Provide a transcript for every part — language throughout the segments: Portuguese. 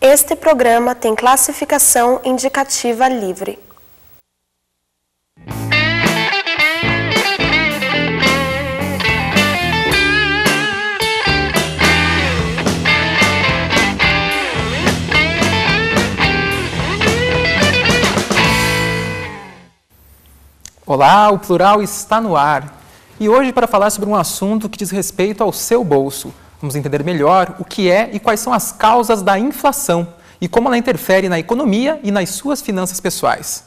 Este programa tem classificação indicativa livre. Olá, o Plural está no ar. E hoje para falar sobre um assunto que diz respeito ao seu bolso. Vamos entender melhor o que é e quais são as causas da inflação e como ela interfere na economia e nas suas finanças pessoais.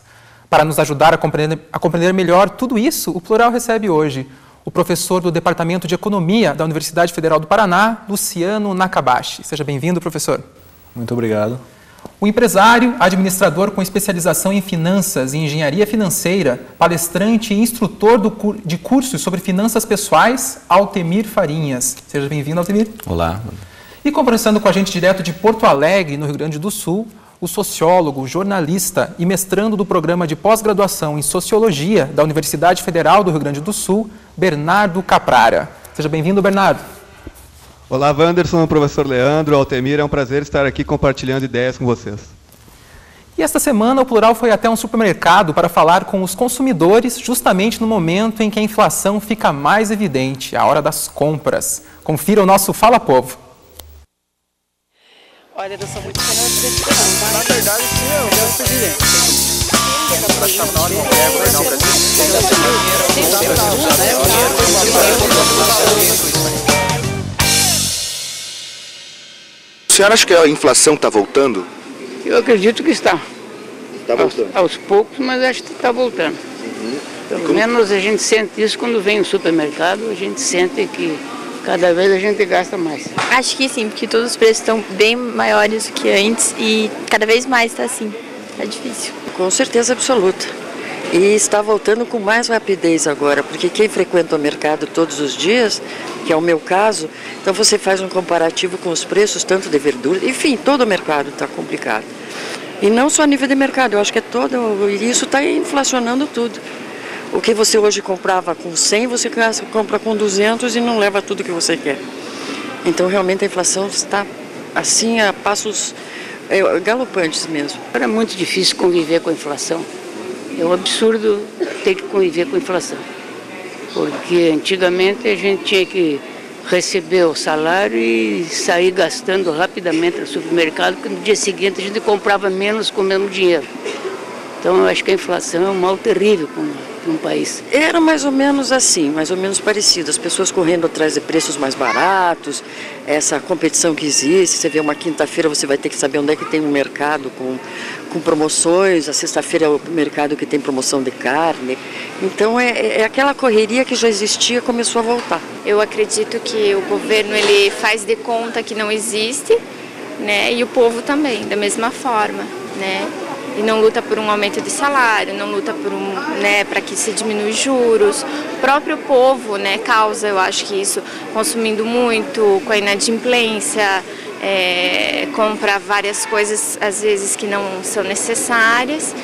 Para nos ajudar a compreender melhor tudo isso, o Plural recebe hoje o professor do Departamento de Economia da Universidade Federal do Paraná, Luciano Nakabashi. Seja bem-vindo, professor. Muito obrigado. O empresário, administrador com especialização em finanças e engenharia financeira, palestrante e instrutor de cursos sobre finanças pessoais, Altemir Farinhas. Seja bem-vindo, Altemir. Olá. E conversando com a gente direto de Porto Alegre, no Rio Grande do Sul, o sociólogo, jornalista e mestrando do programa de pós-graduação em Sociologia da Universidade Federal do Rio Grande do Sul, Bernardo Caprara. Seja bem-vindo, Bernardo. Olá, Wanderson, professor Leandro, Altemir, é um prazer estar aqui compartilhando ideias com vocês. E esta semana o Plural foi até um supermercado para falar com os consumidores justamente no momento em que a inflação fica mais evidente, a hora das compras. Confira o nosso Fala Povo. Olha, eu sou muito tá? Na verdade, sim, eu quero pedir. A senhora acha que a inflação está voltando? Eu acredito que está. Está voltando? Aos poucos, mas acho que está voltando. Pelo menos a gente sente isso quando vem no supermercado, a gente sente que cada vez a gente gasta mais. Acho que sim, porque todos os preços estão bem maiores do que antes e cada vez mais está assim. É difícil. Com certeza absoluta. E está voltando com mais rapidez agora, porque quem frequenta o mercado todos os dias, que é o meu caso, então você faz um comparativo com os preços, tanto de verdura, enfim, todo o mercado está complicado. E não só a nível de mercado, eu acho que é todo, e isso está inflacionando tudo. O que você hoje comprava com 100, você compra com 200 e não leva tudo que você quer. Então realmente a inflação está assim a passos galopantes mesmo. Era muito difícil conviver com a inflação. É um absurdo ter que conviver com a inflação, porque antigamente a gente tinha que receber o salário e sair gastando rapidamente no supermercado, porque no dia seguinte a gente comprava menos com o mesmo dinheiro. Então eu acho que a inflação é um mal terrível para um país. Era mais ou menos assim, mais ou menos parecido. As pessoas correndo atrás de preços mais baratos, essa competição que existe. Você vê uma quinta-feira, você vai ter que saber onde é que tem um mercado com promoções. A sexta-feira é o mercado que tem promoção de carne. Então é aquela correria que já existia, começou a voltar. Eu acredito que o governo ele faz de conta que não existe, né? E o povo também, da mesma forma, né? E não luta por um aumento de salário, não luta por para que se diminua os juros. O próprio povo, né, causa, eu acho que isso, consumindo muito, com a inadimplência, compra várias coisas, às vezes, que não são necessárias,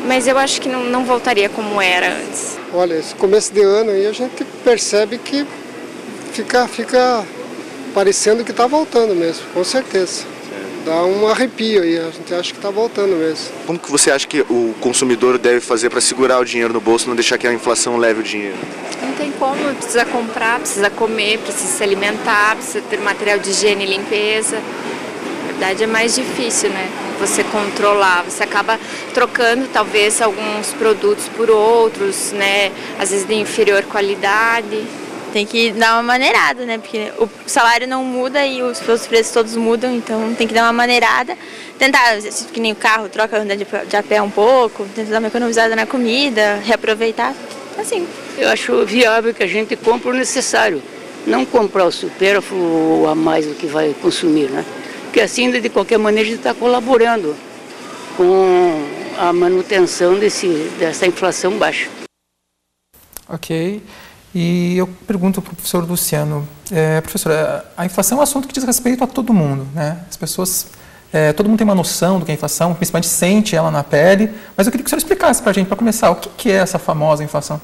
mas eu acho que não voltaria como era antes. Olha, esse começo de ano aí a gente percebe que fica parecendo que está voltando mesmo, com certeza. Dá um arrepio aí, a gente acha que está voltando mesmo. Como que você acha que o consumidor deve fazer para segurar o dinheiro no bolso e não deixar que a inflação leve o dinheiro? Não tem como, precisa comprar, precisa comer, precisa se alimentar, precisa ter material de higiene e limpeza. Na verdade é mais difícil, né? Você controlar, você acaba trocando talvez alguns produtos por outros, né? Às vezes de inferior qualidade. Tem que dar uma maneirada, né? Porque o salário não muda e os preços todos mudam, então tem que dar uma maneirada. Tentar, que nem o carro, troca andar de a pé um pouco, tentar dar uma economizada na comida, reaproveitar, assim. Eu acho viável que a gente compre o necessário, não comprar o supérfluo a mais do que vai consumir, né? Porque assim, de qualquer maneira, a gente está colaborando com a manutenção dessa inflação baixa. Ok. E eu pergunto para o professor Luciano, professor, a inflação é um assunto que diz respeito a todo mundo, né? As pessoas, todo mundo tem uma noção do que é a inflação, principalmente sente ela na pele, mas eu queria que o senhor explicasse para a gente, para começar, o que é essa famosa inflação?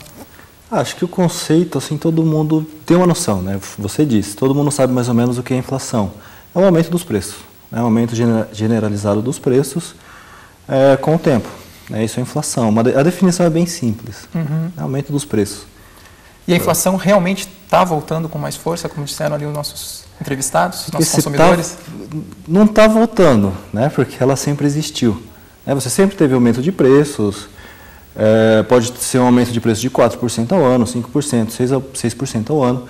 Acho que o conceito, assim, todo mundo tem uma noção, né? Você disse, todo mundo sabe mais ou menos o que é inflação. É o aumento dos preços. né, aumento generalizado dos preços com o tempo. Isso é inflação. A definição é bem simples, aumento dos preços. E a inflação realmente está voltando com mais força, como disseram ali os nossos entrevistados, os nossos consumidores? Não está voltando, né, porque ela sempre existiu. Você sempre teve aumento de preços, pode ser um aumento de preço de 4% ao ano, 5%, 6% ao ano,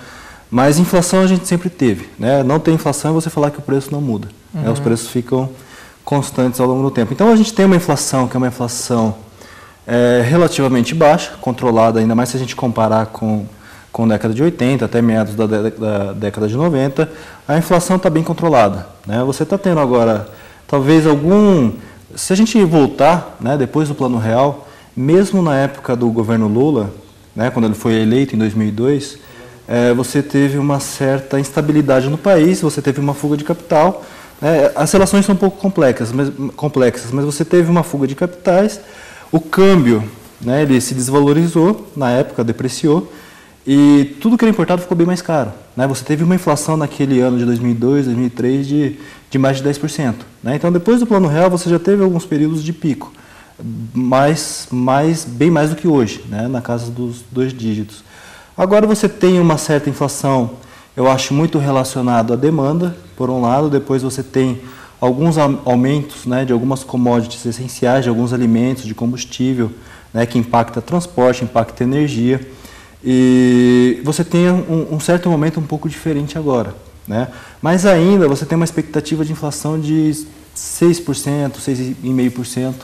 mas inflação a gente sempre teve. Né? Não tem inflação é você falar que o preço não muda. Os preços ficam constantes ao longo do tempo. Então a gente tem uma inflação que é uma inflação relativamente baixa, controlada, ainda mais se a gente comparar com a década de 80 até meados da década de 90, a inflação está bem controlada. Né? Você está tendo agora, talvez se a gente voltar, né, depois do Plano Real, mesmo na época do governo Lula, né, quando ele foi eleito em 2002, você teve uma certa instabilidade no país, você teve uma fuga de capital. As relações são um pouco complexas, mas você teve uma fuga de capitais, o câmbio, né, ele se desvalorizou, na época depreciou, e tudo que era importado ficou bem mais caro. Né? Você teve uma inflação naquele ano de 2002, 2003 de mais de 10%. Né? Então, depois do Plano Real, você já teve alguns períodos de pico, bem mais do que hoje, né? Na casa dos 2 dígitos. Agora você tem uma certa inflação, eu acho, muito relacionado à demanda, por um lado, depois você tem alguns aumentos, né, de algumas commodities essenciais, de alguns alimentos, de combustível, né, que impacta transporte, impacta energia. E você tem um certo momento um pouco diferente agora. Né? Mas ainda você tem uma expectativa de inflação de 6%, 6,5%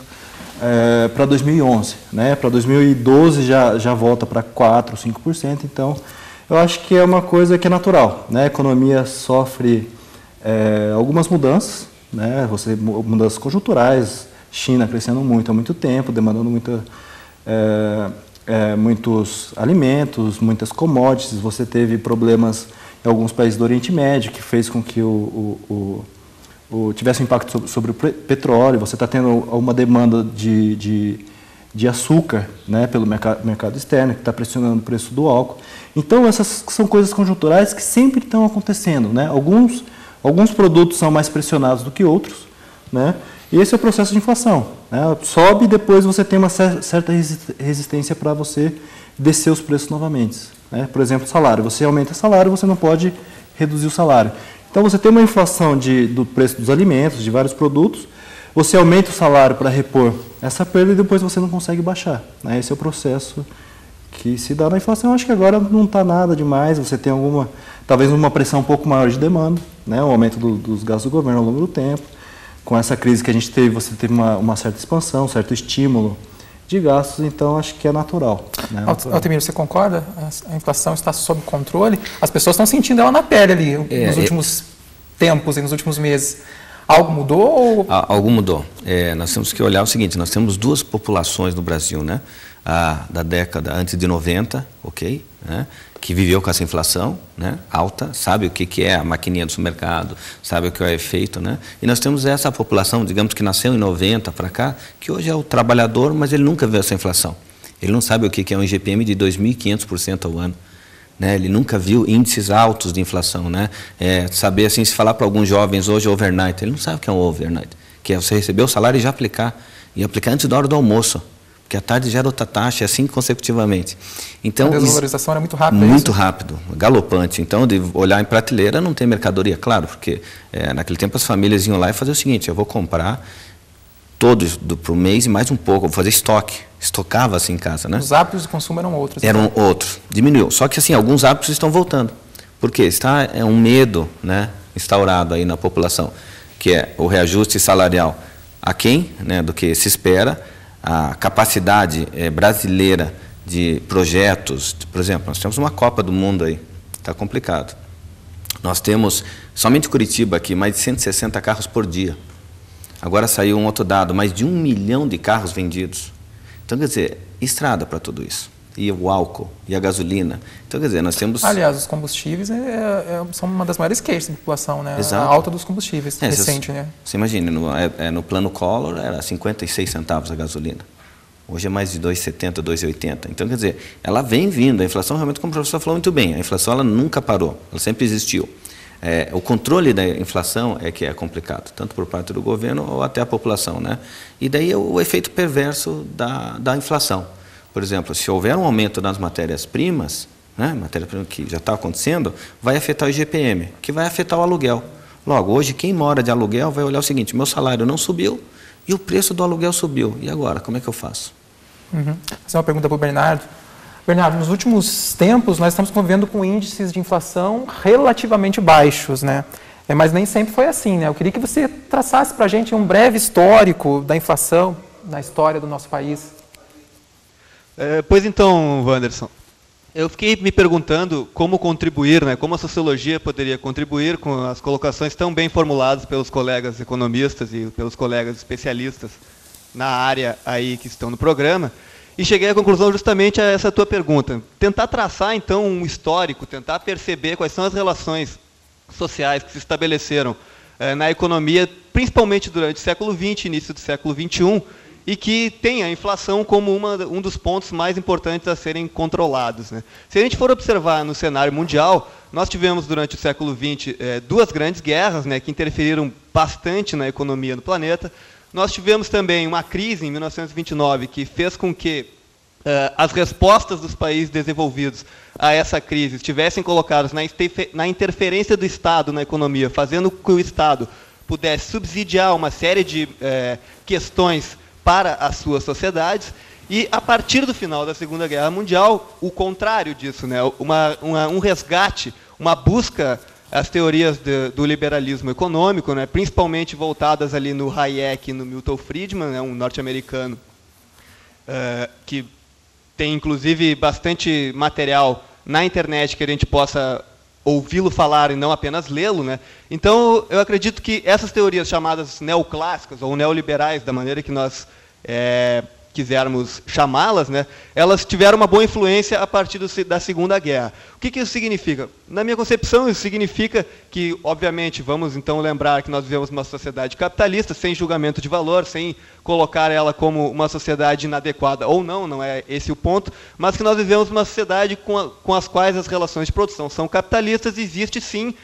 para 2011. Né? Para 2012 já volta para 4%, 5%. Então, eu acho que é uma coisa que é natural. Né? A economia sofre algumas mudanças, né? Mudanças conjunturais, China crescendo muito há muito tempo, demandando muitos alimentos, muitas commodities. Você teve problemas em alguns países do Oriente Médio, que fez com que tivesse um impacto sobre o petróleo. Você está tendo uma demanda de açúcar, né, pelo mercado externo, que está pressionando o preço do álcool. Então, essas são coisas conjunturais que sempre estão acontecendo. Né? Alguns produtos são mais pressionados do que outros, né? E esse é o processo de inflação. Né? Sobe e depois você tem uma certa resistência para você descer os preços novamente. Né? Por exemplo, salário. Você aumenta o salário, você não pode reduzir o salário. Então, você tem uma inflação do preço dos alimentos, de vários produtos, você aumenta o salário para repor essa perda e depois você não consegue baixar. Né? Esse é o processo que se dá na inflação. Eu acho que agora não está nada demais, você tem talvez uma pressão um pouco maior de demanda, né? O aumento dos gastos do governo ao longo do tempo. Com essa crise que a gente teve, você teve uma certa expansão, um certo estímulo de gastos, então acho que é natural. Né? Altemiro, você concorda? A inflação está sob controle? As pessoas estão sentindo ela na pele ali nos últimos tempos e nos últimos meses. Algo mudou? Algo mudou. Nós temos que olhar o seguinte, nós temos 2 populações no Brasil, né? A da década antes de 90, ok? Né? Que viveu com essa inflação, né, alta, sabe o que é a maquininha do supermercado, sabe o que é o efeito, né? E nós temos essa população, digamos que nasceu em 90 para cá, que hoje é o trabalhador, mas ele nunca viu essa inflação. Ele não sabe o que é um IGPM de 2.500% ao ano. Né? Ele nunca viu índices altos de inflação. Né? Saber assim, se falar para alguns jovens hoje overnight, ele não sabe o que é um overnight, que é você receber o salário e já aplicar, e aplicar antes da hora do almoço. Porque à tarde gera outra taxa, assim consecutivamente. Então, a desvalorização era muito rápida. Muito rápido, galopante. Então, de olhar em prateleira, não tem mercadoria, claro, porque naquele tempo as famílias iam lá e faziam o seguinte, eu vou comprar todos para o mês e mais um pouco, vou fazer estoque. Estocava assim em casa. Né? Os hábitos de consumo eram outros. Eram outros, diminuiu. Só que assim, alguns hábitos estão voltando. Por quê? Está um medo, né, instaurado aí na população, que é o reajuste salarial aquém, né, do que se espera. A capacidade brasileira de projetos, por exemplo, nós temos uma Copa do Mundo aí, está complicado. Nós temos, somente Curitiba aqui, mais de 160 carros por dia. Agora saiu um outro dado, mais de 1 milhão de carros vendidos. Então, quer dizer, estrada para tudo isso. E o álcool, e a gasolina. Então, quer dizer, nós temos... Aliás, os combustíveis são uma das maiores queixas da população, né? Exato. A alta dos combustíveis, recente, né? Você imagina, no plano Collor era 56 centavos a gasolina. Hoje é mais de 2,70, 2,80. Então, quer dizer, ela vem vindo. A inflação, realmente, como o professor falou muito bem, a inflação ela nunca parou, ela sempre existiu. o controle da inflação é que é complicado, tanto por parte do governo ou até a população, né? E daí o efeito perverso da inflação. Por exemplo, se houver um aumento nas matérias-primas, né, matéria-prima que já está acontecendo, vai afetar o IGPM, que vai afetar o aluguel. Logo, hoje quem mora de aluguel vai olhar o seguinte: meu salário não subiu e o preço do aluguel subiu. E agora, como é que eu faço? Essa é uma pergunta para o Bernardo. Bernardo, nos últimos tempos nós estamos convivendo com índices de inflação relativamente baixos, né? Mas nem sempre foi assim, né? Eu queria que você traçasse para a gente um breve histórico da inflação na história do nosso país. Pois então, Wanderson, eu fiquei me perguntando como contribuir, né? Como a sociologia poderia contribuir com as colocações tão bem formuladas pelos colegas economistas e pelos colegas especialistas na área aí que estão no programa. E cheguei à conclusão justamente a essa tua pergunta. Tentar traçar, então, um histórico, tentar perceber quais são as relações sociais que se estabeleceram na economia, principalmente durante o século XX, início do século XXI, e que tem a inflação como um dos pontos mais importantes a serem controlados, né? Se a gente for observar no cenário mundial, nós tivemos durante o século XX duas grandes guerras, né, que interferiram bastante na economia do planeta. Nós tivemos também uma crise em 1929 que fez com que as respostas dos países desenvolvidos a essa crise estivessem colocadas na interferência do Estado na economia, fazendo com que o Estado pudesse subsidiar uma série de questões para as suas sociedades. E, a partir do final da Segunda Guerra Mundial, o contrário disso, né? Um resgate, uma busca às teorias do liberalismo econômico, né? Principalmente voltadas ali no Hayek e no Milton Friedman, né? Um norte-americano que tem, inclusive, bastante material na internet que a gente possa ouvi-lo falar e não apenas lê-lo, né? Então, eu acredito que essas teorias chamadas neoclássicas ou neoliberais, da maneira que nós quisermos chamá-las, né, elas tiveram uma boa influência a partir da Segunda Guerra. O que isso significa? Na minha concepção, isso significa que, obviamente, vamos então lembrar que nós vivemos uma sociedade capitalista, sem julgamento de valor, sem colocar ela como uma sociedade inadequada ou não é esse o ponto, mas que nós vivemos uma sociedade com as quais as relações de produção são capitalistas. Existe sim,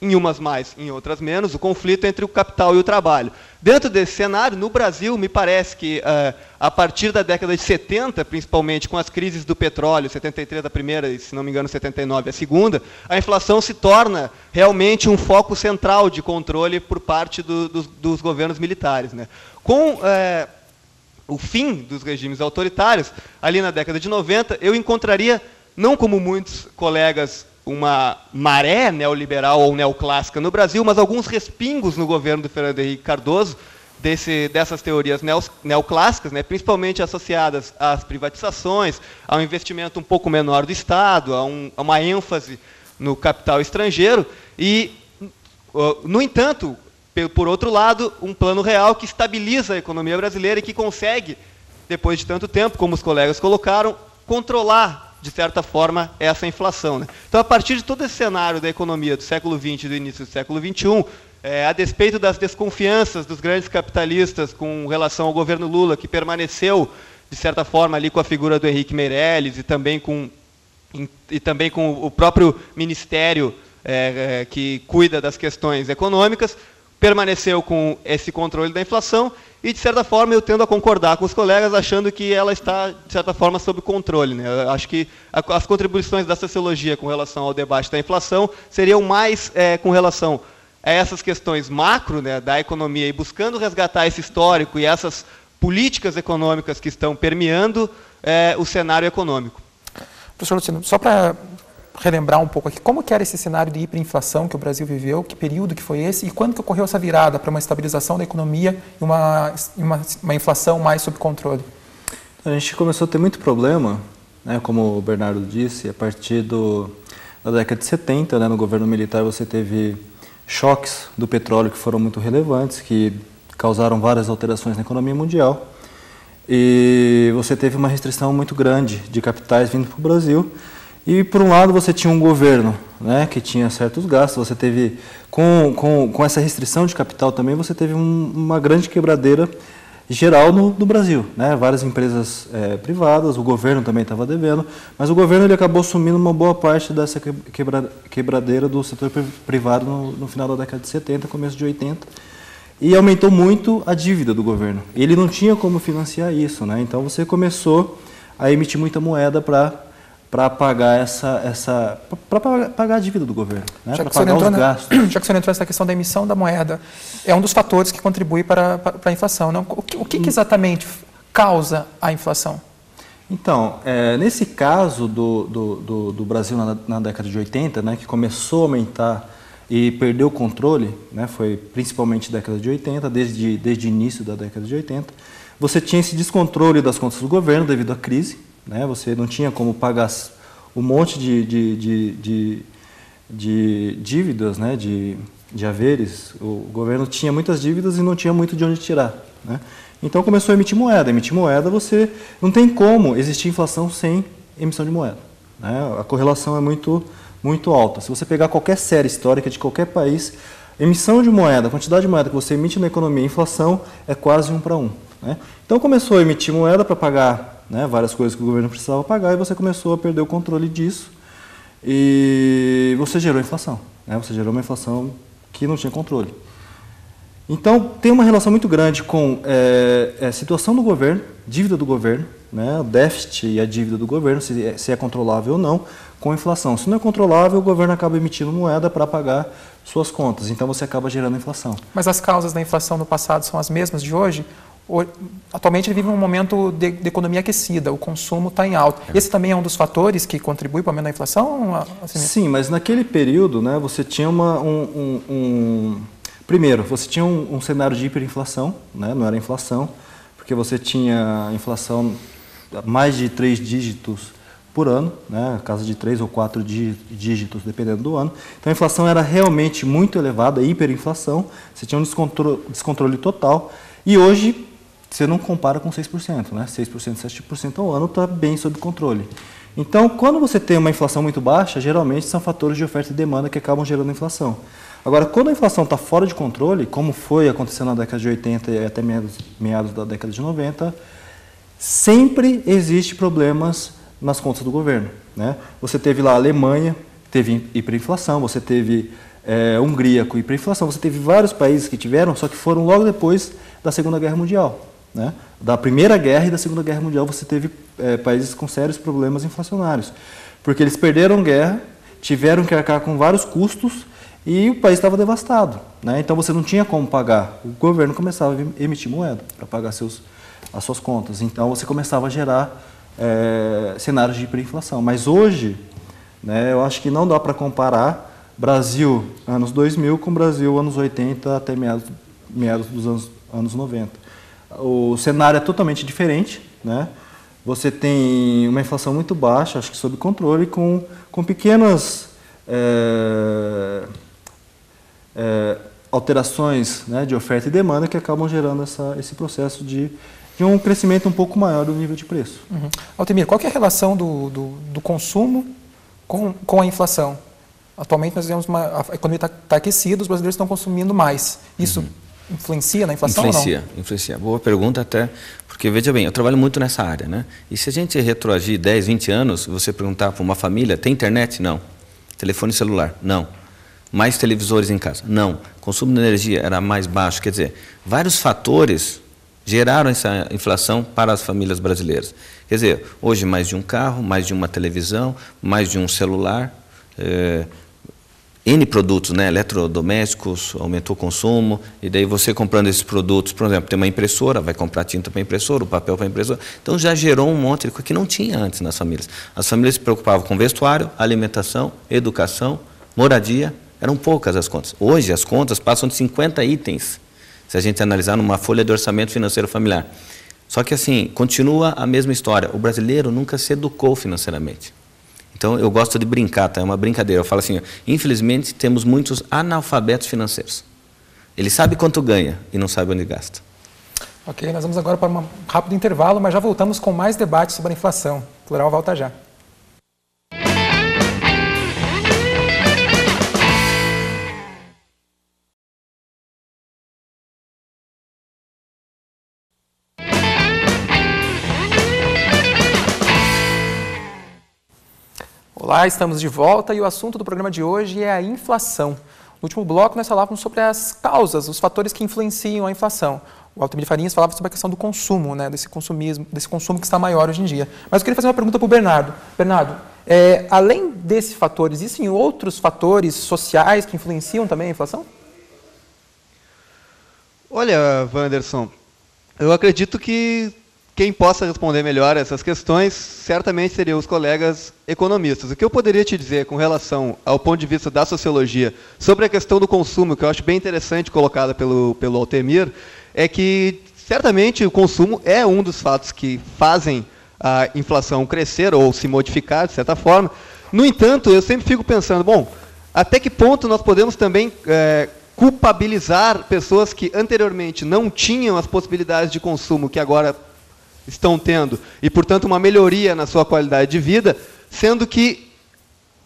em umas mais, em outras menos, o conflito entre o capital e o trabalho. Dentro desse cenário, no Brasil, me parece que a partir da década de 70, principalmente com as crises do petróleo, 73 a primeira e, se não me engano, 79 a segunda, a inflação se torna realmente um foco central de controle por parte dos governos militares, né? Com o fim dos regimes autoritários, ali na década de 90, eu encontraria, não como muitos colegas, uma maré neoliberal ou neoclássica no Brasil, mas alguns respingos no governo do Fernando Henrique Cardoso dessas teorias neoclássicas, né, principalmente associadas às privatizações, ao investimento um pouco menor do Estado, a uma ênfase no capital estrangeiro e, no entanto, por outro lado, um plano real que estabiliza a economia brasileira e que consegue, depois de tanto tempo, como os colegas colocaram, controlar, de certa forma, essa inflação, né? Então, a partir de todo esse cenário da economia do século XX e do início do século XXI, a despeito das desconfianças dos grandes capitalistas com relação ao governo Lula, que permaneceu, de certa forma, ali com a figura do Henrique Meirelles e também com o próprio ministério que cuida das questões econômicas, permaneceu com esse controle da inflação e, de certa forma, eu tendo a concordar com os colegas, achando que ela está, de certa forma, sob controle, né? Eu acho que as contribuições da sociologia com relação ao debate da inflação seriam mais com relação a essas questões macro, né, da economia e buscando resgatar esse histórico e essas políticas econômicas que estão permeando o cenário econômico. Professor Luciano, só para relembrar um pouco aqui, como que era esse cenário de hiperinflação que o Brasil viveu, que período que foi esse e quando que ocorreu essa virada para uma estabilização da economia e uma inflação mais sob controle? A gente começou a ter muito problema, né, como o Bernardo disse, a partir da década de 70, né, no governo militar você teve choques do petróleo que foram muito relevantes, que causaram várias alterações na economia mundial e você teve uma restrição muito grande de capitais vindo para o Brasil. E, por um lado, você tinha um governo, né, que tinha certos gastos, você teve, com essa restrição de capital também, você teve uma grande quebradeira geral no Brasil, né? Várias empresas privadas, o governo também estava devendo, mas o governo ele acabou assumindo uma boa parte dessa quebradeira do setor privado no final da década de 70, começo de 80, e aumentou muito a dívida do governo. Ele não tinha como financiar isso, né? Então você começou a emitir muita moeda para pagar para pagar a dívida do governo, né? Para pagar os gastos. Já que você entrou nessa questão da emissão da moeda, é um dos fatores que contribui para a inflação, não? O que exatamente causa a inflação? Então, nesse caso do Brasil na década de 80, né, que começou a aumentar e perdeu o controle, né, foi principalmente década de 80, desde o início da década de 80, você tinha esse descontrole das contas do governo devido à crise, né, você não tinha como pagar um monte de dívidas, né, de haveres, o governo tinha muitas dívidas e não tinha muito de onde tirar, né? Então começou a emitir moeda. Emitir moeda, você não tem como existir inflação sem emissão de moeda, né? A correlação é muito alta. Se você pegar qualquer série histórica de qualquer país, emissão de moeda, a quantidade de moeda que você emite na economia e inflação é quase 1 para 1. Né? Então começou a emitir moeda para pagar, né, várias coisas que o governo precisava pagar e você começou a perder o controle disso e você gerou inflação, né? Você gerou uma inflação que não tinha controle. Então, tem uma relação muito grande com a situação do governo, dívida do governo, né, o déficit e a dívida do governo, se é controlável ou não, com a inflação. Se não é controlável, o governo acaba emitindo moeda para pagar suas contas. Então, você acaba gerando inflação. Mas as causas da inflação no passado são as mesmas de hoje? Atualmente, ele vive um momento de economia aquecida, o consumo está em alta. Esse também é um dos fatores que contribui para o aumento da inflação? Assim, sim, mas naquele período, né, você tinha primeiro, você tinha um cenário de hiperinflação, né? Não era inflação, porque você tinha inflação mais de 3 dígitos por ano, né? Casa de 3 ou 4 dígitos, dependendo do ano. Então a inflação era realmente muito elevada, hiperinflação, você tinha um descontrole total, e hoje você não compara com 6%, né? 6%, 7% ao ano está bem sob controle. Então, quando você tem uma inflação muito baixa, geralmente são fatores de oferta e demanda que acabam gerando inflação. Agora, quando a inflação está fora de controle, como foi acontecendo na década de 80 e até meados da década de 90, sempre existe problemas nas contas do governo, né? Você teve lá a Alemanha, teve hiperinflação, você teve Hungria com hiperinflação, você teve vários países que tiveram, só que foram logo depois da Segunda Guerra Mundial, né? Da Primeira Guerra e da Segunda Guerra Mundial você teve países com sérios problemas inflacionários, porque eles perderam guerra, tiveram que arcar com vários custos e o país estava devastado, né? Então você não tinha como pagar. O governo começava a emitir moeda para pagar as suas contas. Então você começava a gerar cenários de hiperinflação. Mas hoje, né, eu acho que não dá para comparar Brasil anos 2000 com Brasil anos 80 até meados dos anos 90. O cenário é totalmente diferente, né? Você tem uma inflação muito baixa, acho que sob controle, com pequenas alterações, né, de oferta e demanda que acabam gerando esse processo de um crescimento um pouco maior do nível de preço. Uhum. Altemir, qual que é a relação do consumo com a inflação? Atualmente nós temos a economia está aquecida, os brasileiros estão consumindo mais. Isso influencia na inflação ou não? Influencia. Boa pergunta até, porque veja bem, eu trabalho muito nessa área, né? E se a gente retroagir 10, 20 anos, você perguntar para uma família, tem internet? Não. Telefone celular? Não. Mais televisores em casa? Não. Consumo de energia era mais baixo. Quer dizer, vários fatores geraram essa inflação para as famílias brasileiras. Quer dizer, hoje mais de um carro, mais de uma televisão, mais de um celular, N produtos, né, eletrodomésticos, aumentou o consumo, e daí você comprando esses produtos, por exemplo, tem uma impressora, vai comprar tinta para impressora, o papel para impressora, então já gerou um monte de coisa que não tinha antes nas famílias. As famílias se preocupavam com vestuário, alimentação, educação, moradia, eram poucas as contas. Hoje as contas passam de 50 itens, se a gente analisar numa folha de orçamento financeiro familiar. Só que assim, continua a mesma história, o brasileiro nunca se educou financeiramente. Então, eu gosto de brincar, tá? É uma brincadeira. Eu falo assim, infelizmente, temos muitos analfabetos financeiros. Ele sabe quanto ganha e não sabe onde gasta. Ok, nós vamos agora para um rápido intervalo, mas já voltamos com mais debates sobre a inflação. Plural volta já. Olá, estamos de volta e o assunto do programa de hoje é a inflação. No último bloco nós falávamos sobre as causas, os fatores que influenciam a inflação. O Altemir Farinhas falava sobre a questão do consumo, né, desse consumo que está maior hoje em dia. Mas eu queria fazer uma pergunta para o Bernardo. Bernardo, além desse fator, existem outros fatores sociais que influenciam também a inflação? Olha, Wanderson, eu acredito que quem possa responder melhor essas questões certamente seriam os colegas economistas. O que eu poderia te dizer com relação ao ponto de vista da sociologia sobre a questão do consumo, que eu acho bem interessante colocada pelo Altemir, é que certamente o consumo é um dos fatos que fazem a inflação crescer ou se modificar, de certa forma. No entanto, eu sempre fico pensando, bom, até que ponto nós podemos também culpabilizar pessoas que anteriormente não tinham as possibilidades de consumo que agora estão tendo, e, portanto, uma melhoria na sua qualidade de vida, sendo que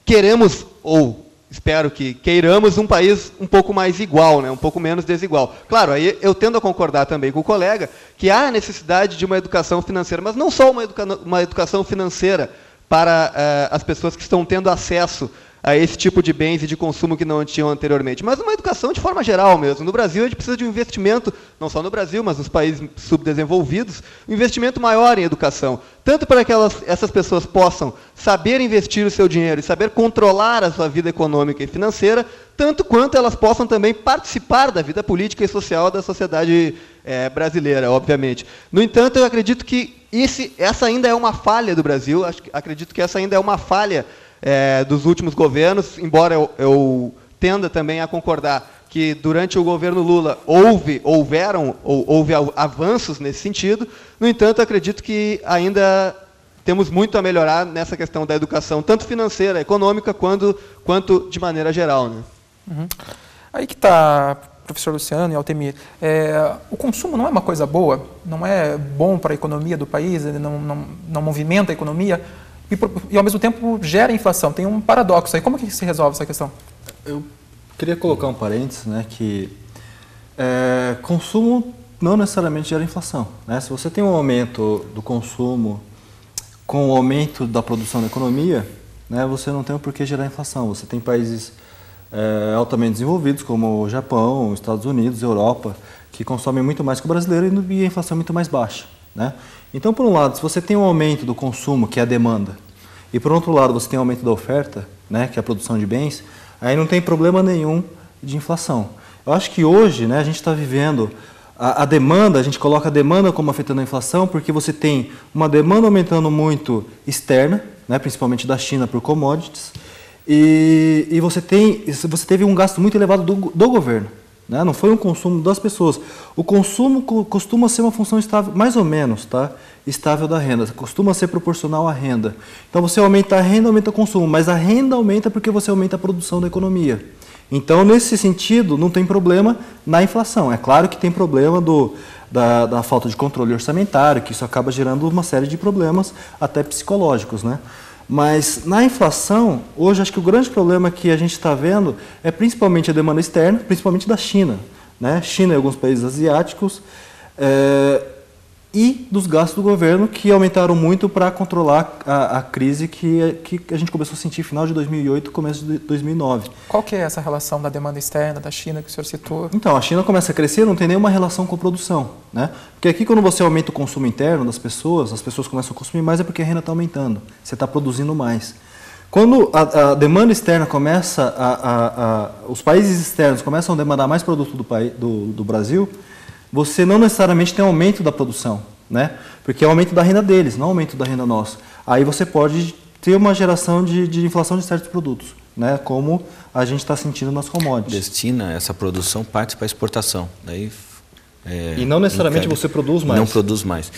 queremos, ou espero que queiramos, um país um pouco mais igual, né, um pouco menos desigual. Claro, aí eu tendo a concordar também com o colega que há necessidade de uma educação financeira, mas não só uma educação financeira para as pessoas que estão tendo acesso a esse tipo de bens e de consumo que não tinham anteriormente, mas uma educação de forma geral mesmo. No Brasil, a gente precisa de um investimento, não só no Brasil, mas nos países subdesenvolvidos, um investimento maior em educação, tanto para que essas pessoas possam saber investir o seu dinheiro e saber controlar a sua vida econômica e financeira, tanto quanto elas possam também participar da vida política e social da sociedade brasileira, obviamente. No entanto, eu acredito que essa ainda é uma falha do Brasil, acredito que essa ainda é uma falha dos últimos governos, embora eu tenda também a concordar que durante o governo Lula houve avanços nesse sentido. No entanto, acredito que ainda temos muito a melhorar nessa questão da educação, tanto financeira, econômica, quanto de maneira geral, né? Uhum. Aí que está, professor Luciano e Altemir, o consumo não é uma coisa boa, não é bom para a economia do país, ele não movimenta a economia, e, ao mesmo tempo, gera inflação. Tem um paradoxo aí. Como que se resolve essa questão? Eu queria colocar um parênteses, né, que consumo não necessariamente gera inflação, né? Se você tem um aumento do consumo com o aumento da produção da economia, né, você não tem por que gerar inflação. Você tem países altamente desenvolvidos, como o Japão, os Estados Unidos, Europa, que consomem muito mais que o brasileiro e a inflação é muito mais baixa, né? Então, por um lado, se você tem um aumento do consumo, que é a demanda, e por outro lado você tem um aumento da oferta, né, que é a produção de bens, aí não tem problema nenhum de inflação. Eu acho que hoje, né, a gente está vivendo a demanda, a gente coloca a demanda como afetando a inflação, porque você tem uma demanda aumentando muito externa, né, principalmente da China por commodities, e você teve um gasto muito elevado do governo. Né? Não foi um consumo das pessoas. O consumo costuma ser uma função estável, mais ou menos, tá? Estável da renda, costuma ser proporcional à renda. Então você aumenta a renda, aumenta o consumo, mas a renda aumenta porque você aumenta a produção da economia. Então, nesse sentido, não tem problema na inflação. É claro que tem problema da falta de controle orçamentário, que isso acaba gerando uma série de problemas, até psicológicos, né? Mas na inflação, hoje acho que o grande problema que a gente está vendo é principalmente a demanda externa, principalmente da China, né? China e alguns países asiáticos, e dos gastos do governo que aumentaram muito para controlar a crise que a gente começou a sentir no final de 2008 começo de 2009. Qual que é essa relação da demanda externa da China que o senhor citou? Então, a China começa a crescer, não tem nenhuma relação com a produção, né? Porque aqui quando você aumenta o consumo interno das pessoas, as pessoas começam a consumir mais é porque a renda está aumentando, você está produzindo mais. Quando a demanda externa começa, os países externos começam a demandar mais produto do Brasil, você não necessariamente tem aumento da produção, né? Porque é o aumento da renda deles, não o aumento da renda nossa. Aí você pode ter uma geração de inflação de certos produtos, né? Como a gente está sentindo nas commodities. Destina essa produção parte para exportação. Daí, e não necessariamente você produz mais. Não produz mais.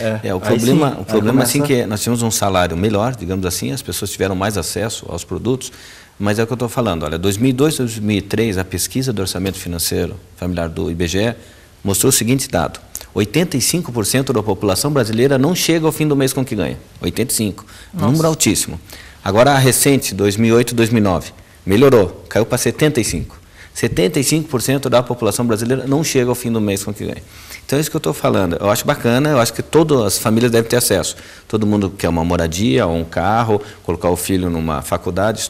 O problema assim que nós tivemos um salário melhor, digamos assim, as pessoas tiveram mais acesso aos produtos, mas é o que eu estou falando. Olha, 2002, 2003, a pesquisa do orçamento financeiro familiar do IBGE mostrou o seguinte dado: 85% da população brasileira não chega ao fim do mês com o que ganha. 85%. Nossa. Número altíssimo. Agora, a recente, 2008, 2009, melhorou, caiu para 75%. 75% da população brasileira não chega ao fim do mês com o que ganha. Então é isso que eu estou falando. Eu acho bacana, eu acho que todas as famílias devem ter acesso. Todo mundo quer uma moradia, ou um carro, colocar o filho numa faculdade,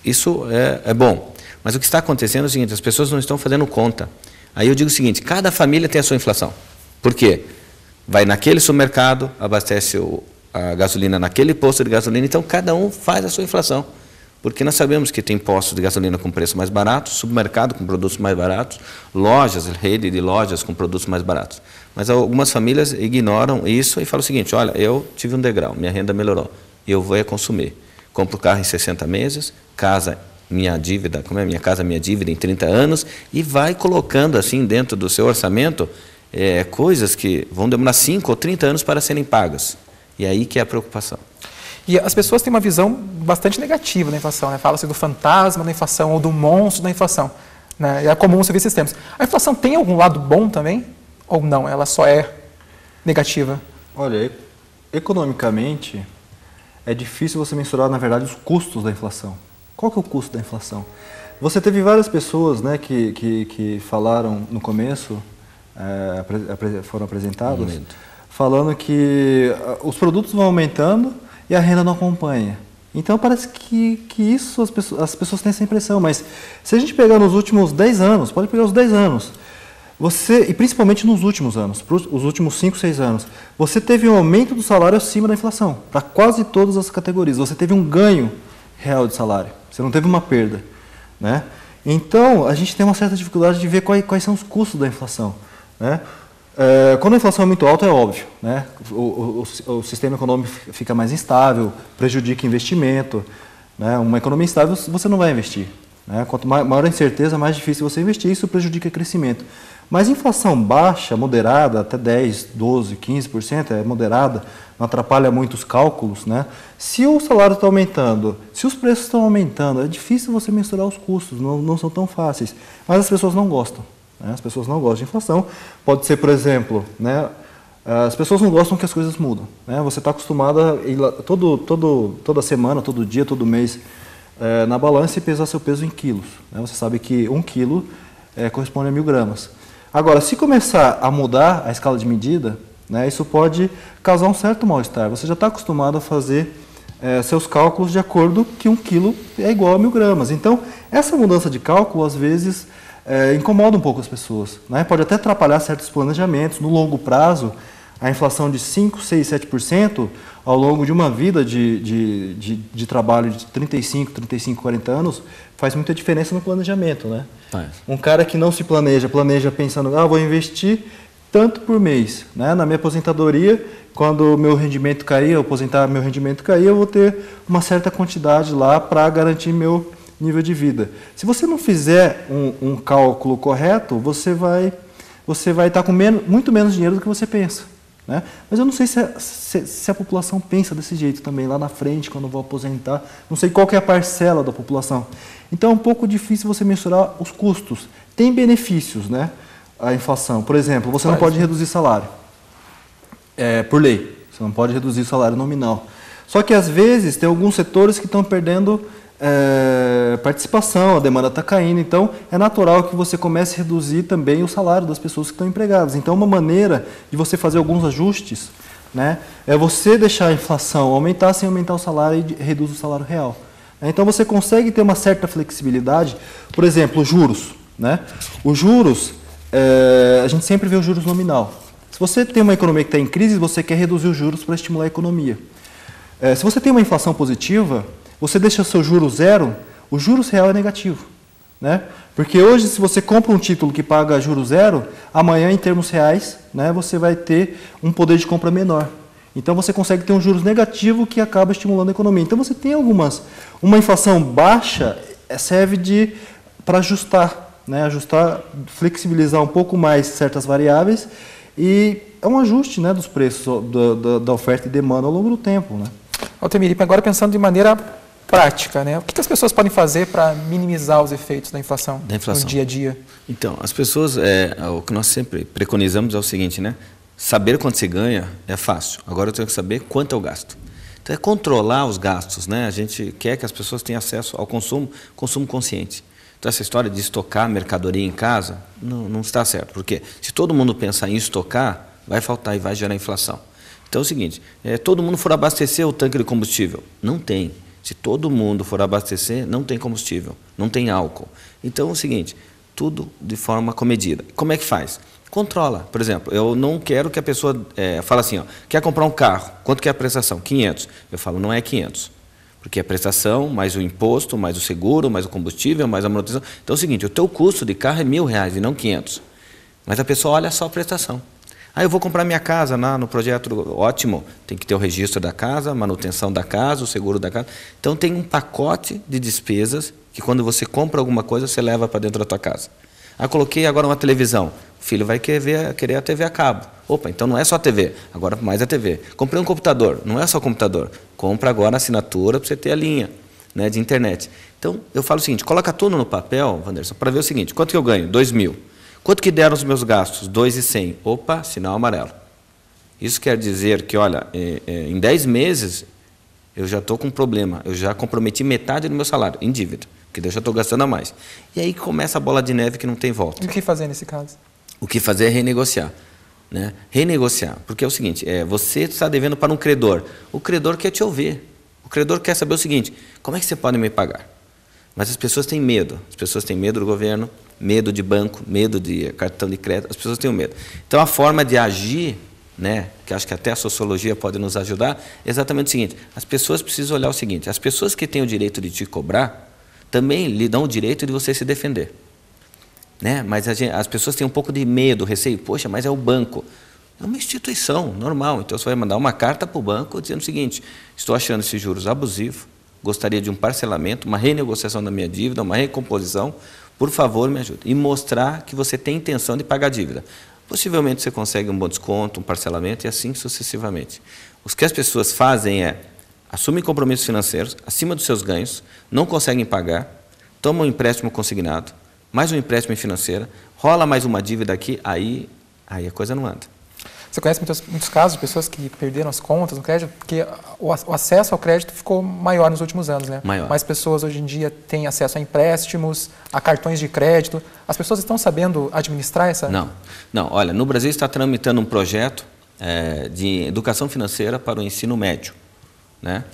isso é bom. Mas o que está acontecendo é o seguinte, as pessoas não estão fazendo conta. Aí eu digo o seguinte, cada família tem a sua inflação. Por quê? Vai naquele supermercado, abastece a gasolina naquele posto de gasolina, então cada um faz a sua inflação. Porque nós sabemos que tem postos de gasolina com preço mais barato, supermercado com produtos mais baratos, lojas, rede de lojas com produtos mais baratos. Mas algumas famílias ignoram isso e falam o seguinte, olha, eu tive um degrau, minha renda melhorou, eu vou consumir. Compro o carro em 60 meses, casa, minha dívida, minha casa, minha dívida em 30 anos, e vai colocando assim dentro do seu orçamento coisas que vão demorar 5 ou 30 anos para serem pagas. E aí que é a preocupação. E as pessoas têm uma visão bastante negativa da inflação, né? Fala-se do fantasma da inflação ou do monstro da inflação, né? E é comum você ver esses termos. A inflação tem algum lado bom também? Ou não? Ela só é negativa? Olha, economicamente, é difícil você mensurar, na verdade, os custos da inflação. Qual que é o custo da inflação? Você teve várias pessoas, né, que falaram no começo, foram apresentados, falando que os produtos vão aumentando e a renda não acompanha. Então parece que isso as pessoas têm essa impressão, mas se a gente pegar nos últimos 10 anos, pode pegar os 10 anos, e principalmente nos últimos anos, os últimos 5, 6 anos, você teve um aumento do salário acima da inflação, para quase todas as categorias, você teve um ganho real de salário, você não teve uma perda, né? Então a gente tem uma certa dificuldade de ver quais são os custos da inflação, né? Quando a inflação é muito alta, é óbvio, né? O sistema econômico fica mais instável, prejudica investimento, né? Uma economia instável você não vai investir, né? Quanto maior a incerteza, mais difícil você investir, isso prejudica o crescimento. Mas inflação baixa, moderada, até 10, 12, 15%, é moderada, não atrapalha muito os cálculos, né? Se o salário está aumentando, se os preços estão aumentando, é difícil você mensurar os custos, não são tão fáceis, mas as pessoas não gostam. As pessoas não gostam de inflação. Pode ser, por exemplo, né, as pessoas não gostam que as coisas mudam, né? Você está acostumado a ir lá, toda semana, todo dia, todo mês na balança e pesar seu peso em quilos, né? Você sabe que 1 quilo corresponde a 1000 gramas. Agora, se começar a mudar a escala de medida, né, isso pode causar um certo mal-estar. Você já está acostumado a fazer seus cálculos de acordo que 1 quilo é igual a 1000 gramas. Então, essa mudança de cálculo, às vezes, incomoda um pouco as pessoas, né? Pode até atrapalhar certos planejamentos. No longo prazo, a inflação de 5%, 6%, 7% ao longo de uma vida de trabalho de 35, 40 anos, faz muita diferença no planejamento, né? Um cara que não se planeja pensando, vou investir tanto por mês, né? Na minha aposentadoria, quando o meu rendimento cair, eu vou ter uma certa quantidade lá para garantir meu nível de vida. Se você não fizer um cálculo correto, você vai estar com muito menos dinheiro do que você pensa, né? Mas eu não sei se a população pensa desse jeito também, lá na frente, quando eu vou aposentar. Não sei qual que é a parcela da população. Então é um pouco difícil você mensurar os custos. Tem benefícios, né? A inflação. Por exemplo, você não pode reduzir salário. Por lei. Você não pode reduzir o salário nominal. Só que, às vezes, tem alguns setores que estão perdendo participação, a demanda está caindo, então é natural que você comece a reduzir também o salário das pessoas que estão empregadas. Então, uma maneira de você fazer alguns ajustes, né, é você deixar a inflação aumentar sem aumentar o salário e reduz o salário real. Então, você consegue ter uma certa flexibilidade. Por exemplo, os juros, né? Os juros, a gente sempre vê o juros nominal. Se você tem uma economia que está em crise, você quer reduzir os juros para estimular a economia. Se você tem uma inflação positiva, você deixa o seu juro zero, o juros real é negativo, né? Porque hoje, se você compra um título que paga juro zero, amanhã, em termos reais, né, você vai ter um poder de compra menor. Então, você consegue ter um juros negativo que acaba estimulando a economia. Então, você tem uma inflação baixa serve para ajustar, né? Flexibilizar um pouco mais certas variáveis, e é um ajuste, né, dos preços da oferta e demanda ao longo do tempo, né? Altemir, agora pensando de maneira prática, né? O que as pessoas podem fazer para minimizar os efeitos da inflação no dia a dia? Então, as pessoas, o que nós sempre preconizamos é o seguinte, né? Saber quanto se ganha é fácil. Agora eu tenho que saber quanto eu gasto. Então, controlar os gastos, né? A gente quer que as pessoas tenham acesso ao consumo consciente. Então, essa história de estocar mercadoria em casa não está certo. Porque se todo mundo pensar em estocar, vai faltar e vai gerar inflação. Então é o seguinte, todo mundo for abastecer o tanque de combustível. Não tem. Se todo mundo for abastecer, não tem combustível, não tem álcool. Então é o seguinte, tudo de forma comedida. Como é que faz? Controla. Por exemplo, eu não quero que a pessoa fale assim, ó, quer comprar um carro, quanto que é a prestação? 500. Eu falo, não é 500. Porque a prestação, mais o imposto, mais o seguro, mais o combustível, mais a manutenção. Então é o seguinte, o teu custo de carro é R$1.000 e não 500. Mas a pessoa olha só a prestação. Eu vou comprar minha casa no projeto, ótimo, tem que ter o registro da casa, manutenção da casa, o seguro da casa. Então tem um pacote de despesas que quando você compra alguma coisa, você leva para dentro da tua casa. Coloquei agora uma televisão, o filho vai querer a TV a cabo. Opa, então não é só a TV, agora mais a TV. Comprei um computador, não é só computador, compra agora a assinatura para você ter a linha, né, de internet. Então eu falo o seguinte, coloca tudo no papel, Wanderson, para ver o seguinte, quanto que eu ganho? 2.000. Quanto que deram os meus gastos? 2.100. Opa, sinal amarelo. Isso quer dizer que, olha, em 10 meses eu já estou com um problema, eu já comprometi metade do meu salário em dívida, porque eu já estou gastando a mais. E aí começa a bola de neve que não tem volta. E o que fazer nesse caso? O que fazer é renegociar. Né? Renegociar, porque é o seguinte, você está devendo para um credor, o credor quer te ouvir, o credor quer saber o seguinte, como é que você pode me pagar? Mas as pessoas têm medo do governo, medo de banco, medo de cartão de crédito, as pessoas têm medo. Então a forma de agir, né, que acho que até a sociologia pode nos ajudar, é exatamente o seguinte, as pessoas precisam olhar o seguinte, as pessoas que têm o direito de te cobrar, também lhe dão o direito de você se defender. Né? Mas as pessoas têm um pouco de medo, receio, poxa, mas é o banco. É uma instituição normal, então você vai mandar uma carta para o banco dizendo o seguinte, estou achando esses juros abusivos, gostaria de um parcelamento, uma renegociação da minha dívida, uma recomposição, por favor me ajude. E mostrar que você tem intenção de pagar a dívida. Possivelmente você consegue um bom desconto, um parcelamento e assim sucessivamente. O que as pessoas fazem assumem compromissos financeiros acima dos seus ganhos, não conseguem pagar, tomam um empréstimo consignado, mais um empréstimo financeiro, rola mais uma dívida aqui, aí a coisa não anda. Você conhece muitos casos de pessoas que perderam as contas no crédito, porque o acesso ao crédito ficou maior nos últimos anos, né? Maior. Mais pessoas hoje em dia têm acesso a empréstimos, a cartões de crédito. As pessoas estão sabendo administrar essa? Não. Olha, no Brasil está tramitando um projeto de educação financeira para o ensino médio, né?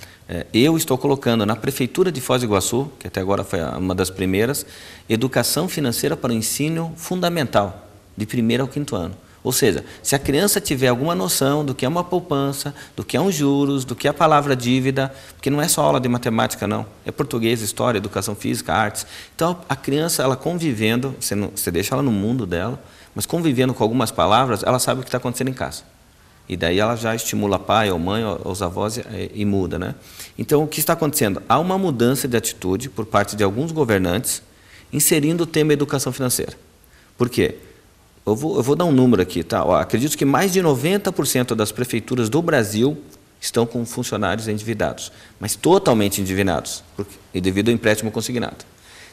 Eu estou colocando na Prefeitura de Foz do Iguaçu, que até agora foi uma das primeiras, educação financeira para o ensino fundamental, de 1º ao 5º ano. Ou seja, se a criança tiver alguma noção do que é uma poupança, do que é um juros, do que é a palavra dívida, porque não é só aula de matemática, não. É português, história, educação física, artes. Então, a criança, ela convivendo, você deixa ela no mundo dela, mas convivendo com algumas palavras, ela sabe o que está acontecendo em casa. E daí ela já estimula pai ou mãe ou os avós e muda, né? Então, o que está acontecendo? Há uma mudança de atitude por parte de alguns governantes inserindo o tema educação financeira. Por quê? Eu vou dar um número aqui, tá? Acredito que mais de 90% das prefeituras do Brasil estão com funcionários endividados, mas totalmente endividados, e devido ao empréstimo consignado.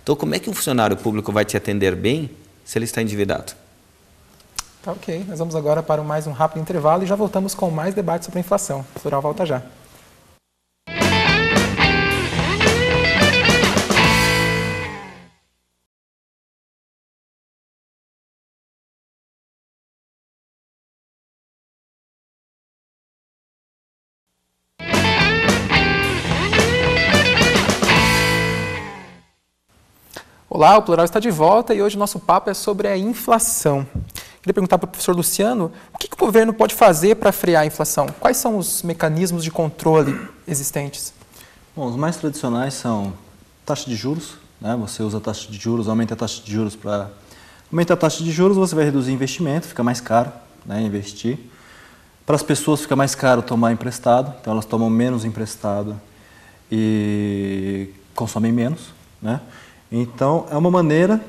Então, como é que um funcionário público vai te atender bem se ele está endividado? Tá, ok. Nós vamos agora para mais um rápido intervalo e já voltamos com mais debate sobre a inflação. O Plural volta já. Olá, o Plural está de volta e hoje o nosso papo é sobre a inflação. Queria perguntar para o professor Luciano, o que o governo pode fazer para frear a inflação? Quais são os mecanismos de controle existentes? Bom, os mais tradicionais são taxa de juros, né? Você usa a taxa de juros, aumenta a taxa de juros para... Aumenta a taxa de juros, você vai reduzir investimento, fica mais caro, né, investir. Para as pessoas fica mais caro tomar emprestado, então elas tomam menos emprestado e consomem menos, né? Então, é uma maneira,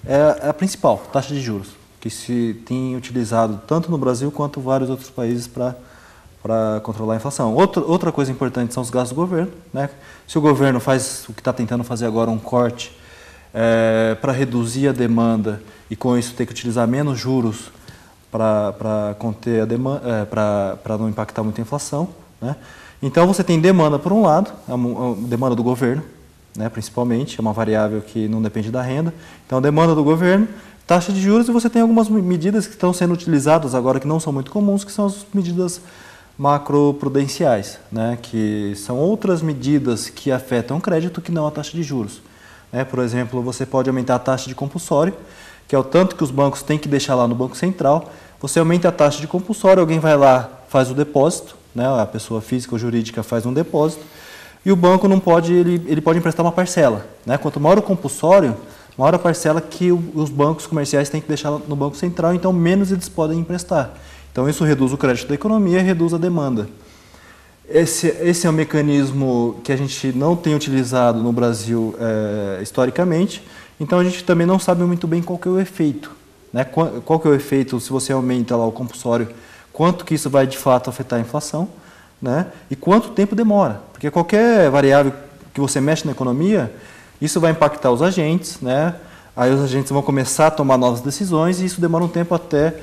é a principal, taxa de juros, que se tem utilizado tanto no Brasil quanto em vários outros países para controlar a inflação. Outra coisa importante são os gastos do governo, né? Se o governo faz o que está tentando fazer agora, um corte para reduzir a demanda e com isso ter que utilizar menos juros para conter a demanda, para não impactar muito a inflação, né? Então, você tem demanda por um lado, a demanda do governo, né, principalmente, é uma variável que não depende da renda. Então, demanda do governo, taxa de juros, e você tem algumas medidas que estão sendo utilizadas agora que não são muito comuns, que são as medidas macroprudenciais, né, que são outras medidas que afetam o crédito que não a taxa de juros. Por exemplo, você pode aumentar a taxa de compulsório, que é o tanto que os bancos têm que deixar lá no Banco Central. Você aumenta a taxa de compulsório, alguém vai lá, faz o depósito, né, a pessoa física ou jurídica faz um depósito, e o banco não pode, ele pode emprestar uma parcela, né? Quanto maior o compulsório, maior a parcela que os bancos comerciais têm que deixar no Banco Central, então menos eles podem emprestar. Então isso reduz o crédito da economia e reduz a demanda. Esse é um mecanismo que a gente não tem utilizado no Brasil historicamente, então a gente também não sabe muito bem qual que é o efeito, né? Qual que é o efeito se você aumenta lá o compulsório, quanto que isso vai de fato afetar a inflação, né? E quanto tempo demora, porque qualquer variável que você mexe na economia, isso vai impactar os agentes, né? Aí os agentes vão começar a tomar novas decisões e isso demora um tempo até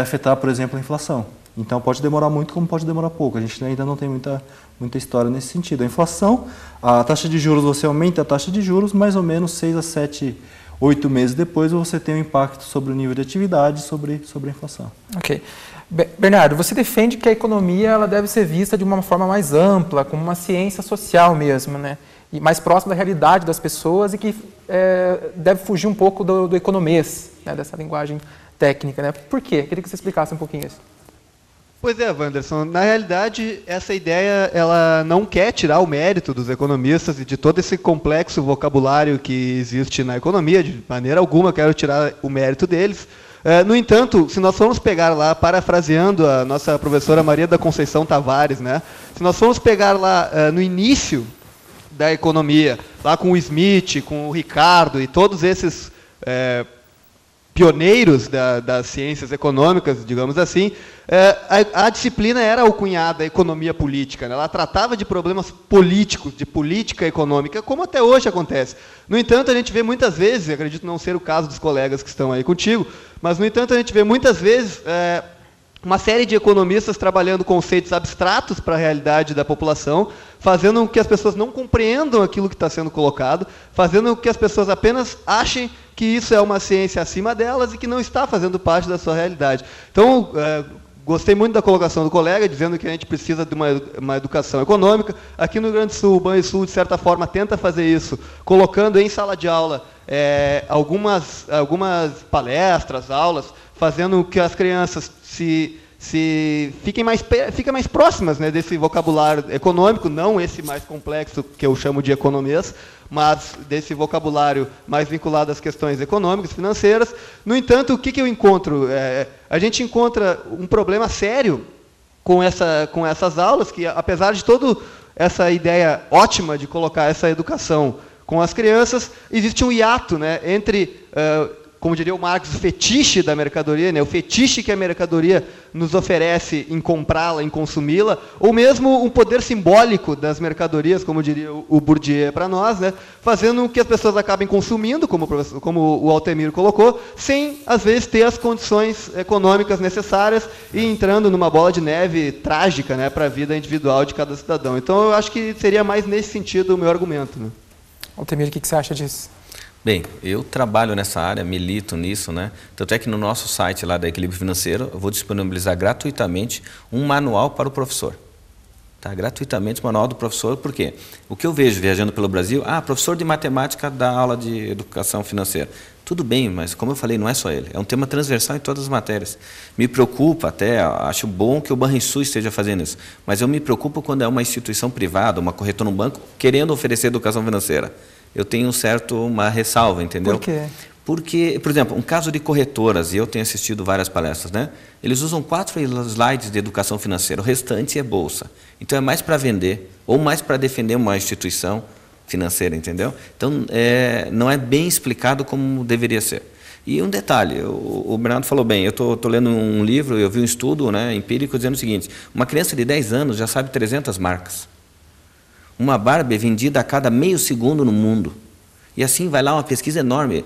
afetar, por exemplo, a inflação. Então pode demorar muito como pode demorar pouco. A gente ainda não tem muita história nesse sentido. A inflação, a taxa de juros, você aumenta a taxa de juros, mais ou menos 6 a 7, 8 meses depois você tem um impacto sobre o nível de atividade, sobre a inflação. Ok. Bernardo, você defende que a economia ela deve ser vista de uma forma mais ampla, como uma ciência social mesmo, né? E mais próxima da realidade das pessoas e que deve fugir um pouco do economês, né? Dessa linguagem técnica, né? Por quê? Queria que você explicasse um pouquinho isso. Pois é, Wanderson, na realidade essa ideia ela não quer tirar o mérito dos economistas e de todo esse complexo vocabulário que existe na economia, de maneira alguma quero tirar o mérito deles. No entanto, se nós formos pegar lá, parafraseando a nossa professora Maria da Conceição Tavares, né, se nós formos pegar lá no início da economia, lá com o Smith, com o Ricardo e todos esses pioneiros das ciências econômicas, digamos assim, a disciplina era alcunhada economia política, né? Ela tratava de problemas políticos, de política econômica, como até hoje acontece. No entanto, a gente vê muitas vezes, acredito não ser o caso dos colegas que estão aí contigo, mas, no entanto, a gente vê muitas vezes uma série de economistas trabalhando conceitos abstratos para a realidade da população, fazendo com que as pessoas não compreendam aquilo que está sendo colocado, fazendo com que as pessoas apenas achem que isso é uma ciência acima delas e que não está fazendo parte da sua realidade. Então, gostei muito da colocação do colega, dizendo que a gente precisa de uma educação econômica. Aqui no Rio Grande do Sul, o Banrisul, de certa forma, tenta fazer isso, colocando em sala de aula algumas palestras, aulas, fazendo que as crianças fiquem mais próximas, né, desse vocabulário econômico, não esse mais complexo que eu chamo de economês, mas desse vocabulário mais vinculado às questões econômicas, financeiras. No entanto, o que eu encontro? A gente encontra um problema sério com essas aulas, que apesar de toda essa ideia ótima de colocar essa educação com as crianças, existe um hiato, né, entre, como diria o Marx, o fetiche da mercadoria, né, o fetiche que a mercadoria nos oferece em comprá-la, em consumi-la, ou mesmo um poder simbólico das mercadorias, como diria o Bourdieu para nós, né, fazendo com que as pessoas acabem consumindo, como o Altemir colocou, sem, às vezes, ter as condições econômicas necessárias e entrando numa bola de neve trágica, né, para a vida individual de cada cidadão. Então, eu acho que seria mais nesse sentido o meu argumento, né. Altemir, o que você acha disso? Bem, eu trabalho nessa área, milito nisso, né? Tanto é que no nosso site lá da Equilíbrio Financeiro, eu vou disponibilizar gratuitamente um manual para o professor. Tá? Gratuitamente o manual do professor, por quê? O que eu vejo viajando pelo Brasil, professor de matemática dá aula de educação financeira. Tudo bem, mas como eu falei, não é só ele, é um tema transversal em todas as matérias. Me preocupa até, acho bom que o Banrisul esteja fazendo isso, mas eu me preocupo quando é uma instituição privada, uma corretora, um banco, querendo oferecer educação financeira. Eu tenho uma ressalva, entendeu? Por quê? Porque, por exemplo, um caso de corretoras, e eu tenho assistido várias palestras, né? Eles usam 4 slides de educação financeira, o restante é bolsa. Então é mais para vender, ou mais para defender uma instituição financeira, entendeu? Então, não é bem explicado como deveria ser. E um detalhe, o Bernardo falou bem, eu estou lendo um livro, eu vi um estudo, né, empírico dizendo o seguinte, uma criança de 10 anos já sabe 300 marcas. Uma Barbie é vendida a cada meio segundo no mundo. E assim vai lá uma pesquisa enorme.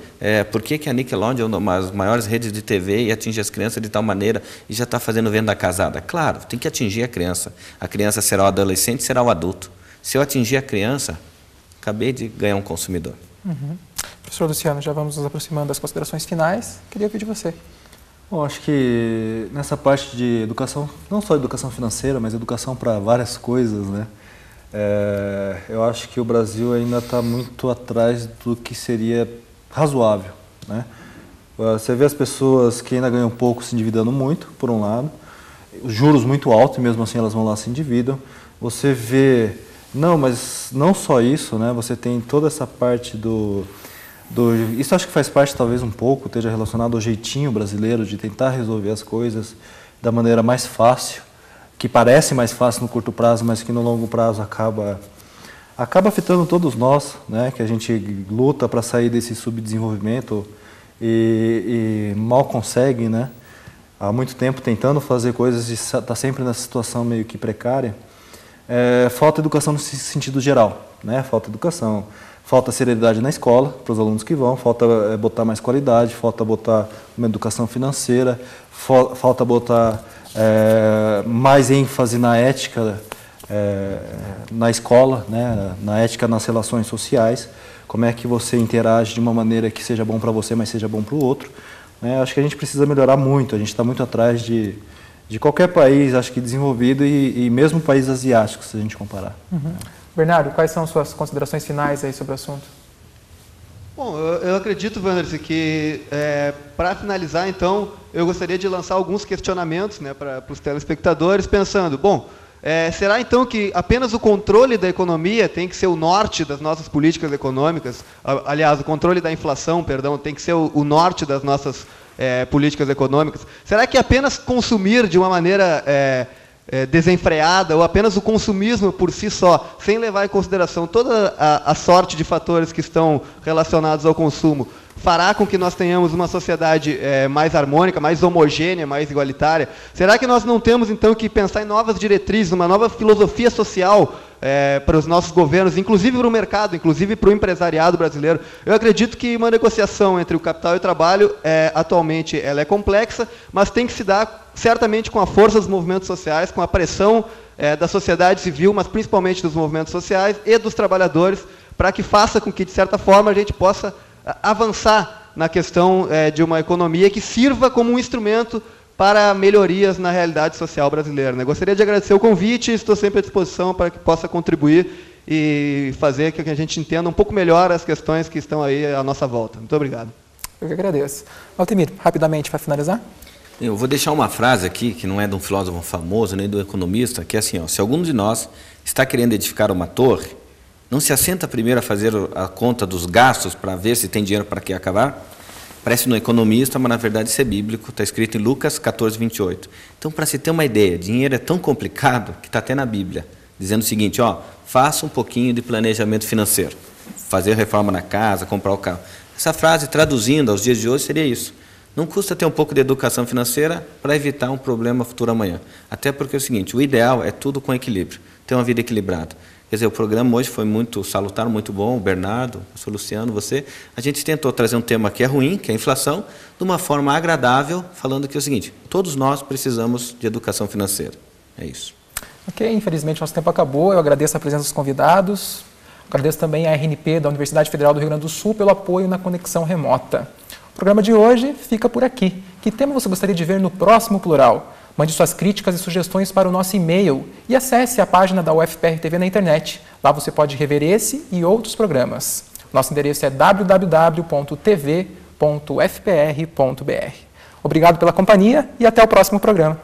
Por que a Nickelodeon é uma das maiores redes de TV e atinge as crianças de tal maneira e já está fazendo venda casada? Claro, tem que atingir a criança. A criança será o adolescente, será o adulto. Se eu atingir a criança, acabei de ganhar um consumidor. Professor Luciano, já vamos nos aproximando das considerações finais. Queria ouvir de você. Bom, acho que nessa parte de educação, não só educação financeira, mas educação para várias coisas, né? Eu acho que o Brasil ainda está muito atrás do que seria razoável, né? Você vê as pessoas que ainda ganham pouco se endividando muito, por um lado, os juros muito altos, e mesmo assim elas vão lá se endividam. Você vê, mas não só isso, né? Você tem toda essa parte isso acho que faz parte talvez um pouco, esteja relacionado ao jeitinho brasileiro de tentar resolver as coisas da maneira mais fácil, que parece mais fácil no curto prazo, mas que no longo prazo acaba afetando todos nós, né? Que a gente luta para sair desse subdesenvolvimento e mal consegue, né? Há muito tempo tentando fazer coisas e está sempre nessa situação meio que precária. Falta educação no sentido geral, né? Falta educação, falta seriedade na escola para os alunos que vão, falta botar mais qualidade, falta botar uma educação financeira, falta botar mais ênfase na ética na escola, né? Na ética nas relações sociais, como é que você interage de uma maneira que seja bom para você, mas seja bom para o outro. Acho que a gente precisa melhorar muito, a gente está muito atrás de qualquer país, acho que desenvolvido e mesmo países asiáticos, se a gente comparar. Bernardo, quais são suas considerações finais aí sobre o assunto? Bom, eu acredito, Wanderson, que para finalizar, então, eu gostaria de lançar alguns questionamentos, né, para os telespectadores, pensando, será então que apenas o controle da economia tem que ser o norte das nossas políticas econômicas? Aliás, o controle da inflação, perdão, tem que ser o norte das nossas políticas econômicas? Será que apenas consumir de uma maneira desenfreada, ou apenas o consumismo por si só, sem levar em consideração toda a sorte de fatores que estão relacionados ao consumo, fará com que nós tenhamos uma sociedade mais harmônica, mais homogênea, mais igualitária? Será que nós não temos, então, que pensar em novas diretrizes, uma nova filosofia social para os nossos governos, inclusive para o mercado, inclusive para o empresariado brasileiro? Eu acredito que uma negociação entre o capital e o trabalho, atualmente, ela é complexa, mas tem que se dar certamente com a força dos movimentos sociais, com a pressão da sociedade civil, mas principalmente dos movimentos sociais e dos trabalhadores, para que faça com que, de certa forma, a gente possa avançar na questão de uma economia que sirva como um instrumento para melhorias na realidade social brasileira. Gostaria de agradecer o convite, estou sempre à disposição para que possa contribuir e fazer com que a gente entenda um pouco melhor as questões que estão aí à nossa volta. Muito obrigado. Eu que agradeço. Altemir, rapidamente, para finalizar. Eu vou deixar uma frase aqui, que não é de um filósofo famoso, nem do economista, que é assim, se algum de nós está querendo edificar uma torre, não se assenta primeiro a fazer a conta dos gastos para ver se tem dinheiro para que acabar? Parece no economista, mas na verdade isso é bíblico, está escrito em Lucas 14, 28. Então, para se ter uma ideia, dinheiro é tão complicado que está até na Bíblia, dizendo o seguinte, faça um pouquinho de planejamento financeiro, fazer reforma na casa, comprar o carro. Essa frase, traduzindo aos dias de hoje, seria isso. Não custa ter um pouco de educação financeira para evitar um problema futuro amanhã. Até porque é o seguinte, o ideal é tudo com equilíbrio, ter uma vida equilibrada. Quer dizer, o programa hoje foi muito salutar, muito bom, o Bernardo, o professor Luciano, você. A gente tentou trazer um tema que é ruim, que é a inflação, de uma forma agradável, falando que é o seguinte, todos nós precisamos de educação financeira. É isso. Ok, infelizmente nosso tempo acabou. Eu agradeço a presença dos convidados. Agradeço também à RNP da Universidade Federal do Rio Grande do Sul pelo apoio na conexão remota. O programa de hoje fica por aqui. Que tema você gostaria de ver no próximo Plural? Mande suas críticas e sugestões para o nosso e-mail e acesse a página da UFPR TV na internet. Lá você pode rever esse e outros programas. Nosso endereço é www.tv.ufpr.br. Obrigado pela companhia e até o próximo programa.